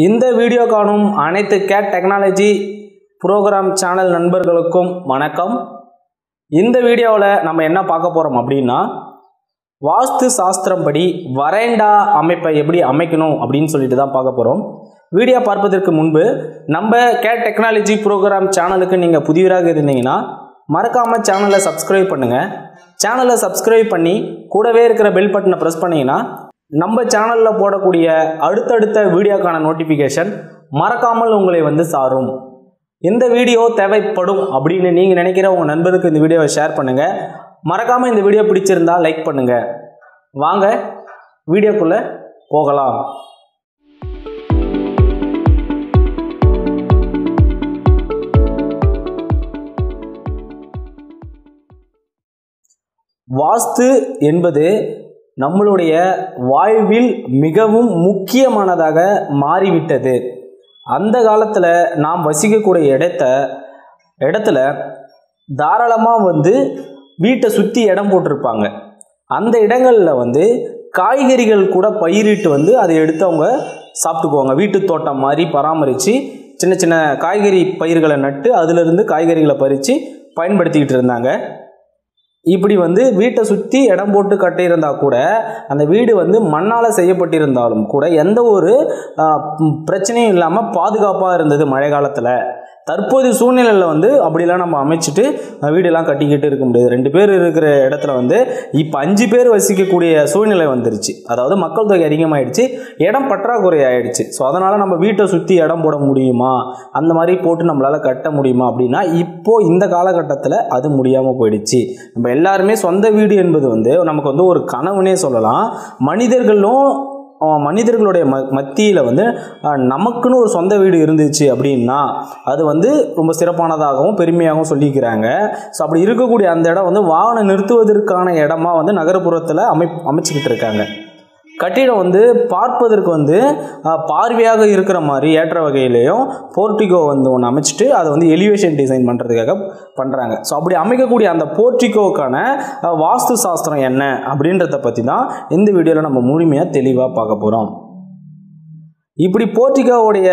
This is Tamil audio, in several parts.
இந்த வீடியோ காணும் அனைத்து கேட் டெக்னாலஜி ப்ரோக்ராம் சேனல் நண்பர்களுக்கும் வணக்கம். இந்த வீடியோவில் நம்ம என்ன பார்க்க போகிறோம் அப்படின்னா, வாஸ்து சாஸ்திரம் படி வரைண்டா அமைப்பை எப்படி அமைக்கணும் அப்படின்னு சொல்லிட்டு தான் பார்க்க போகிறோம். வீடியோ பார்ப்பதற்கு முன்பு நம்ம கேட் டெக்னாலஜி ப்ரோக்ராம் சேனலுக்கு நீங்கள் புதியவராக இருந்தீங்கன்னா மறக்காமல் சேனலை சப்ஸ்கிரைப் பண்ணுங்கள். சேனலை சப்ஸ்கிரைப் பண்ணி கூடவே இருக்கிற பெல் பட்டனை ப்ரெஸ் பண்ணிங்கன்னா நம்ம சேனலில் போடக்கூடிய அடுத்தடுத்த வீடியோக்கான நோட்டிஃபிகேஷன் மறக்காமல் உங்களை சாரும். இந்த வீடியோ தேவைப்படும் அப்படின்னு நீங்கள் நினைக்கிற உங்கள் நண்பருக்கு இந்த வீடியோவை ஷேர் பண்ணுங்கள். மறக்காமல் இந்த வீடியோ பிடிச்சிருந்தால் லைக் பண்ணுங்கள். வாங்க வீடியோக்குள்ளே போகலாம். வாஸ்து என்பது நம்மளுடைய வாழ்வில் மிகவும் முக்கியமானதாக மாறிவிட்டது. அந்த காலத்தில் நாம் வசிக்கக்கூடிய இடத்துல தாராளமாக வீட்டை சுற்றி இடம் போட்டிருப்பாங்க. அந்த இடங்களில் காய்கறிகள் கூட பயிரிட்டு அதை எடுத்து அவங்க சாப்பிட்டுக்குவாங்க. வீட்டு தோட்டம் மாதிரி பராமரித்து சின்ன சின்ன காய்கறி பயிர்களை நட்டு அதிலிருந்து காய்கறிகளை பறித்து பயன்படுத்திக்கிட்டு இருந்தாங்க. இப்படி வீட்டை சுற்றி இடம் போட்டு கட்டியிருந்தால் கூட அந்த வீடு மண்ணால் செய்யப்பட்டிருந்தாலும் கூட எந்த ஒரு பிரச்சனையும் இல்லாமல் பாதுகாப்பாக இருந்தது மழை காலத்தில். தற்போது சூழ்நிலையில் அப்படிலாம் நம்ம அமைச்சிட்டு வீடெல்லாம் கட்டிக்கிட்டு இருக்க முடியாது. 2 பேர் இருக்கிற இடத்துல இப்போ 5 பேர் வசிக்கக்கூடிய சூழ்நிலை வந்துருச்சு. அதாவது மக்கள் தொகை அதிகமாகிடுச்சு, இடம் பற்றாக்குறை ஆகிடுச்சு. ஸோ அதனால் நம்ம வீட்டை சுற்றி இடம் போட முடியுமா, அந்த மாதிரி போட்டு நம்மளால் கட்ட முடியுமா அப்படின்னா இப்போது இந்த காலகட்டத்தில் அது முடியாமல் போயிடுச்சு. நம்ம எல்லாருமே சொந்த வீடு என்பது நமக்கு ஒரு கனவுனே சொல்லலாம். மனிதர்களுடைய மத்தியில் நமக்குன்னு ஒரு சொந்த வீடு இருந்துச்சு அப்படின்னா அது ரொம்ப சிறப்பானதாகவும் பெருமையாகவும் சொல்லிக்கிறாங்க. ஸோ அப்படி இருக்கக்கூடிய அந்த இடம் வாகனம் நிறுத்துவதற்கான இடமா நகர்ப்புறத்தில் அமைச்சிக்கிட்டு இருக்காங்க. கட்டிடம் பார்ப்பதற்கு பார்வையாக இருக்கிற மாதிரி ஏற்ற வகையிலையும் போர்ட்டிகோ ஒன்று அமைச்சிட்டு அதை எலிவேஷன் டிசைன் பண்ணுறதுக்காக பண்ணுறாங்க. ஸோ அப்படி அமைக்கக்கூடிய அந்த போர்ட்டிகோக்கான வாஸ்து சாஸ்திரம் என்ன அப்படின்றத பற்றி தான் இந்த வீடியோவில் நம்ம முழுமையாக தெளிவாக பார்க்க போகிறோம். இப்படி போர்ட்டிகோவுடைய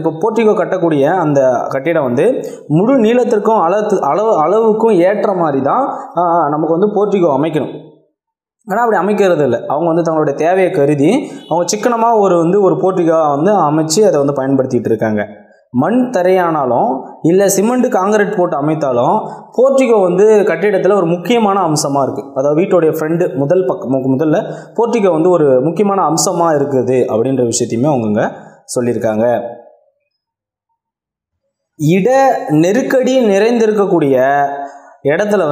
இப்போ போர்ட்டிகோ கட்டக்கூடிய அந்த கட்டிடம் முழு நீளத்திற்கும் அளவுக்கும் ஏற்ற மாதிரி தான் நமக்கு போர்ட்டிகோ அமைக்கணும். ஆனால் அப்படி அமைக்கிறது இல்லை. அவங்க தங்களுடைய தேவையை கருதி அவங்க சிக்கனமாக ஒரு போர்ட்டிகோ அமைச்சு அதை பயன்படுத்திகிட்டு இருக்காங்க. மண் தரையானாலும் இல்லை சிமெண்ட் காங்கிரீட் போட்டு அமைத்தாலும் போர்ட்டிகோ கட்டிடத்தில் ஒரு முக்கியமான அம்சமாக இருக்குது. அதாவது வீட்டோடைய ஃப்ரண்ட் முதல்ல போர்ட்டிகோ ஒரு முக்கியமான அம்சமாக இருக்குது அப்படின்ற விஷயத்தையுமே அவங்க சொல்லியிருக்காங்க. இட நெருக்கடி நிறைந்திருக்கக்கூடிய இடத்துல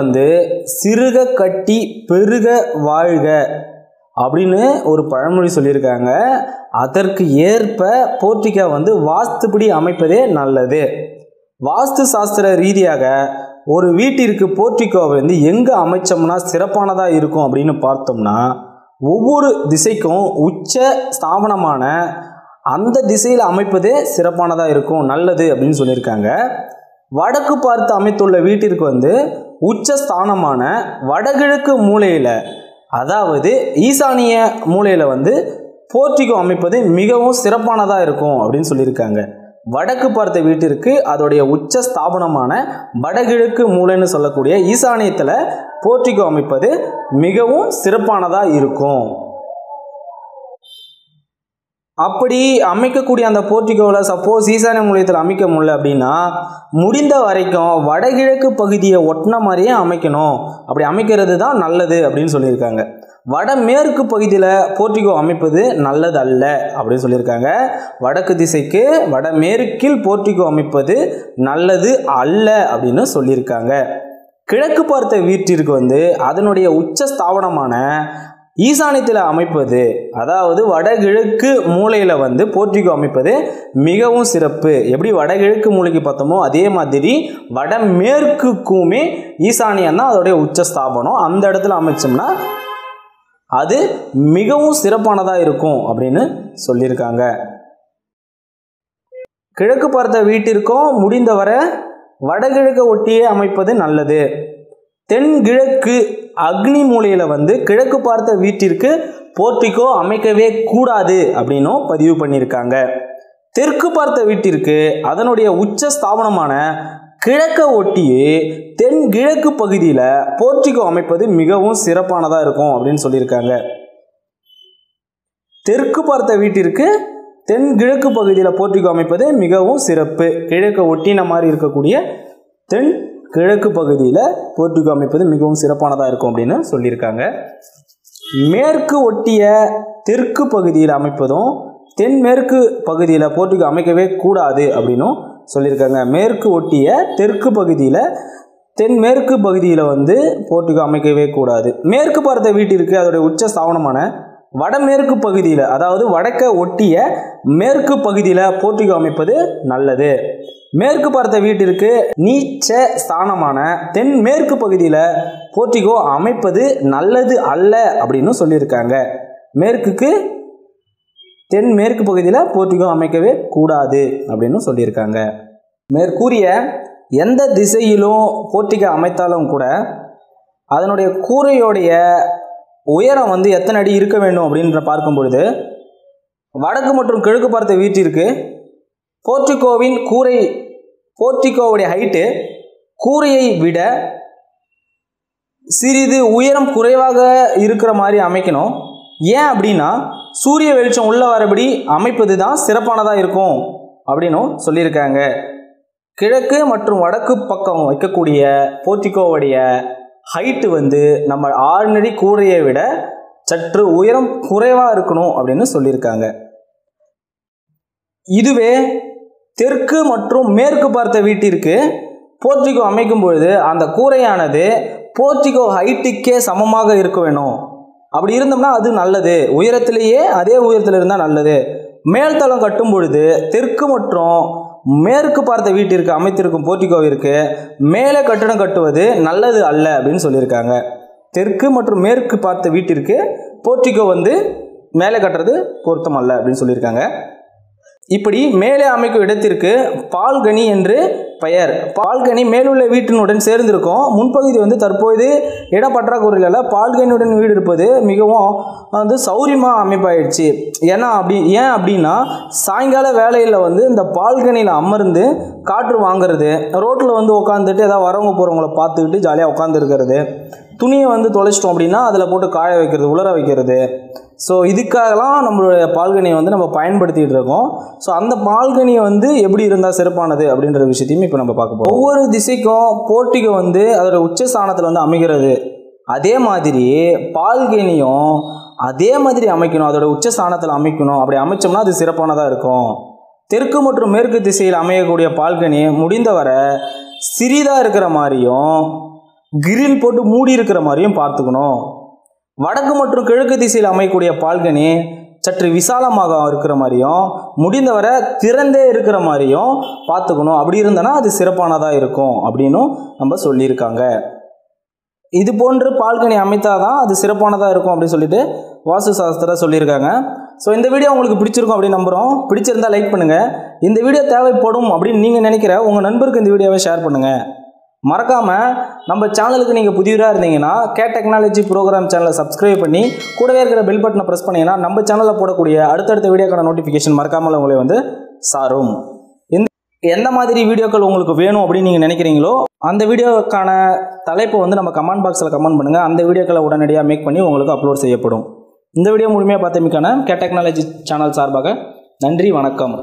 சிறுக கட்டி பெருக வாழ்க அப்படின்னு ஒரு பழமொழி சொல்லியிருக்காங்க. அதற்கு ஏற்ப போர்ட்டிகோ வாஸ்துப்படி அமைப்பதே நல்லது. வாஸ்து சாஸ்திர ரீதியாக ஒரு வீட்டிற்கு போர்ட்டிகோவை எங்கே அமைச்சோம்னா சிறப்பானதாக இருக்கும் அப்படின்னு பார்த்தோம்னா, ஒவ்வொரு திசைக்கும் உச்ச ஸ்தாபனமான அந்த திசையில் அமைப்பதே சிறப்பானதாக இருக்கும், நல்லது அப்படின்னு சொல்லியிருக்காங்க. வடக்கு பார்த்து அமைத்துள்ள வீட்டிற்கு உச்சஸ்தானமான வடகிழக்கு மூலையில், அதாவது ஈசானிய மூலையில் போர்ட்டிகோ அமைப்பது மிகவும் சிறப்பானதாக இருக்கும் அப்படின்னு சொல்லியிருக்காங்க. வடக்கு பார்த்த வீட்டிற்கு அதோடைய உச்ச ஸ்தாபனமான வடகிழக்கு மூலைன்னு சொல்லக்கூடிய ஈசானியத்தில் போர்ட்டிகோ அமைப்பது மிகவும் சிறப்பானதாக இருக்கும். அப்படி அமைக்கக்கூடிய அந்த போர்ட்டிகோவில் சப்போஸ் ஈசானிய மூலையத்தில் அமைக்க முடியல அப்படின்னா முடிந்த வரைக்கும் வடகிழக்கு பகுதியை ஒட்டின மாதிரியே அமைக்கணும். அப்படி அமைக்கிறது தான் நல்லது அப்படின்னு சொல்லியிருக்காங்க. வடமேற்கு பகுதியில் போர்ட்டிகோ அமைப்பது நல்லது அல்ல அப்படின்னு சொல்லியிருக்காங்க. வடக்கு திசைக்கு வடமேற்கில் போர்ட்டிகோ அமைப்பது நல்லது அல்ல அப்படின்னு சொல்லியிருக்காங்க. கிழக்கு பார்த்த வீட்டிற்கு அதனுடைய உச்ச ஸ்தாபனமான ஈசானியத்தில் அமைப்பது, அதாவது வடகிழக்கு மூலையில் போர்ட்டிகோ அமைப்பது மிகவும் சிறப்பு. எப்படி வடகிழக்கு மூலைக்கு பார்த்தோமோ அதே மாதிரி வடமேற்குக்குமே ஈசானியம் தான் அதோடைய உச்சஸ்தாபனம். அந்த இடத்துல அமைச்சோம்னா அது மிகவும் சிறப்பானதாக இருக்கும் அப்படின்னு சொல்லியிருக்காங்க. கிழக்கு பார்த்த வீட்டிற்கும் முடிந்தவரை வடகிழக்கு ஒட்டியே அமைப்பது நல்லது. தென்கிழக்கு அக்னி மூலையில் கிழக்கு பார்த்த வீட்டிற்கு போர்ட்டிகோ அமைக்கவே கூடாது அப்படின்னும் பதிவு பண்ணியிருக்காங்க. தெற்கு பார்த்த வீட்டிற்கு அதனுடைய உச்ச ஸ்தாபனமான கிழக்க ஒட்டியே தென்கிழக்கு பகுதியில் போர்ட்டிகோ அமைப்பது மிகவும் சிறப்பானதாக இருக்கும் அப்படின்னு சொல்லியிருக்காங்க. தெற்கு பார்த்த வீட்டிற்கு தென்கிழக்கு பகுதியில் போர்ட்டிகோ அமைப்பது மிகவும் சிறப்பு. கிழக்க ஒட்டின மாதிரி இருக்கக்கூடிய தென் கிழக்கு பகுதியில் போர்ட்டிகோ அமைப்பது மிகவும் சிறப்பானதாக இருக்கும் அப்படின்னு சொல்லியிருக்காங்க. மேற்கு ஒட்டிய தெற்கு பகுதியில் அமைப்பதும் தென்மேற்கு பகுதியில் போர்ட்டிகோ அமைக்கவே கூடாது அப்படின்னும் சொல்லியிருக்காங்க. மேற்கு ஒட்டிய தெற்கு பகுதியில் தென்மேற்கு பகுதியில் போர்ட்டிகோ அமைக்கவே கூடாது. மேற்கு பார்த்த வீட்டிற்கு அதோடைய உச்ச ஸ்தாபனமான வடமேற்கு பகுதியில், அதாவது வடக்க ஒட்டிய மேற்கு பகுதியில் போர்ட்டிகோ அமைப்பது நல்லது. மேற்கு பார்த்த வீட்டிற்கு நீச்ச ஸ்தானமான தென்மேற்கு பகுதியில் போர்ட்டிகோ அமைப்பது நல்லது அல்ல அப்படின்னு சொல்லியிருக்காங்க. மேற்குக்கு தென்மேற்கு பகுதியில் போர்ட்டிகோ அமைக்கவே கூடாது அப்படின்னு சொல்லியிருக்காங்க. மேற்கூறிய எந்த திசையிலும் போர்ட்டிகோ அமைத்தாலும் கூட அதனுடைய கூரையோடைய உயரம் எத்தனை அடி இருக்க வேண்டும் அப்படின்ற பார்க்கும் பொழுது வடக்கு மற்றும் கிழக்கு பார்த்த வீட்டிற்கு போர்ட்டிகோவின் போர்ட்டிகோவுடைய ஹைட்டு கூரையை விட சிறிது உயரம் குறைவாக இருக்கிற மாதிரி அமைக்கணும். ஏன் அப்படின்னா சூரிய வெளிச்சம் உள்ள வரபடி அமைப்பது தான் சிறப்பானதாக இருக்கும் அப்படின்னும் சொல்லியிருக்காங்க. கிழக்கு மற்றும் வடக்கு பக்கம் வைக்கக்கூடிய போர்ட்டிகோவுடைய ஹைட்டு நம்ம ஆர்டினரி கூரையை விட சற்று உயரம் குறைவாக இருக்கணும் அப்படின்னு சொல்லியிருக்காங்க. இதுவே தெற்கு மற்றும் மேற்கு பார்த்த வீட்டிற்கு போர்ட்டிகோ அமைக்கும் பொழுது அந்த கூரையானது போர்ட்டிகோ ஹைட்டுக்கே சமமாக இருக்க வேணும். அப்படி இருந்தோம்னா அது நல்லது. உயரத்திலேயே அதே உயரத்தில் இருந்தால் நல்லது. மேல்தளம் கட்டும் பொழுது தெற்கு மற்றும் மேற்கு பார்த்த வீட்டிற்கு அமைத்திருக்கும் போர்ட்டிகோவிற்கு மேலே கட்டடம் கட்டுவது நல்லது அல்ல அப்படின்னு சொல்லியிருக்காங்க. தெற்கு மற்றும் மேற்கு பார்த்த வீட்டிற்கு போர்ட்டிகோ மேலே கட்டுறது பொருத்தம் அல்ல அப்படின்னு சொல்லியிருக்காங்க. இப்படி மேலே அமைக்கும் இடத்திற்கு பால்கனி என்று பெயர். பால்கனி மேலுள்ள வீட்டினுடன் சேர்ந்திருக்கும். முன்பகுதி தற்போது இடப்பற்றாக்குறையில் பால்கனியுடன் வீடு இருப்பது மிகவும் சௌரியமாக அமைப்பாயிடுச்சு. ஏன் அப்படின்னா சாயங்கால வேலையில் இந்த பால்கனியில் அமர்ந்து காற்று வாங்கிறது, ரோட்டில் உட்காந்துட்டு ஏதாவது வரவங்க போகிறவங்கள பார்த்துக்கிட்டு ஜாலியாக உட்காந்துருக்கிறது, துணியை தொலைச்சிட்டோம் அப்படின்னா அதில் போட்டு காய வைக்கிறது, உலர வைக்கிறது. ஸோ இதுக்காகலாம் நம்மளுடைய பால்கனியை நம்ம பயன்படுத்திகிட்டு இருக்கோம். ஸோ அந்த பால்கனியை எப்படி இருந்தால் சிறப்பானது அப்படின்ற விஷயத்தையும் இப்போ நம்ம பார்க்க போகிறோம். ஒவ்வொரு திசைக்கும் போர்ட்டிகோ அதோட உச்சஸ்தானத்தில் அமைகிறது. அதே மாதிரி பால்கனியும் அதே மாதிரி அமைக்கணும், அதோட உச்சஸ்தானத்தில் அமைக்கணும். அப்படி அமைச்சோம்னா அது சிறப்பானதாக இருக்கும். தெற்கு மற்றும் மேற்கு திசையில் அமையக்கூடிய பால்கனி முடிந்தவரை சிறிதாக இருக்கிற மாதிரியும் கிரில் போட்டு மூடி இருக்கிற மாதிரியும் பார்த்துக்கணும். வடக்கு மற்றும் கிழக்கு திசையில் அமையக்கூடிய பால்கனி சற்று விசாலமாக இருக்கிற மாதிரியும் முடிந்தவரை திறந்தே இருக்கிற மாதிரியும் பார்த்துக்கணும். அப்படி இருந்தனா அது சிறப்பானதாக இருக்கும் அப்படின்னும் நம்ம சொல்லியிருக்காங்க. இது போன்று பால்கனி அமைத்தாதான் அது சிறப்பானதாக இருக்கும் அப்படின்னு சொல்லிட்டு வாஸ்து சாஸ்திரம் சொல்லியிருக்காங்க. ஸோ இந்த வீடியோ உங்களுக்கு பிடிச்சிருக்கும் அப்படின்னு நம்புகிறோம். பிடிச்சிருந்தால் லைக் பண்ணுங்கள். இந்த வீடியோ தேவைப்படும் அப்படின்னு நீங்கள் நினைக்கிற உங்கள் நண்பருக்கு இந்த வீடியோவை ஷேர் பண்ணுங்கள். மறக்காமல் நம்ம சேனலுக்கு நீங்கள் புதியவராக இருந்தீங்கன்னா டெக்னாலஜி ப்ரோக்ராம் சேனலை சப்ஸ்கிரைப் பண்ணி கூடவே இருக்கிற பெல் பட்டனை ப்ரெஸ் பண்ணிங்கன்னா நம்ம சேனலில் போடக்கூடிய அடுத்தடுத்த வீடியோக்கான நோட்டிஃபிகேஷன் மறக்காமல் உங்களை சாரும். எந்த மாதிரி வீடியோக்கள் உங்களுக்கு வேணும் அப்படின்னு நீங்கள் நினைக்கிறீங்களோ அந்த வீடியோக்கான தலைப்பை நம்ம கமெண்ட் பாக்ஸில் கமெண்ட் பண்ணுங்கள். அந்த வீடியோக்களை உடனடியாக மேக் பண்ணி உங்களுக்கு அப்லோட் செய்யப்படும். இந்த வீடியோ முழுமையாக பார்த்தமைக்கான டெக்னாலஜி சேனல் சார்பாக நன்றி, வணக்கம்.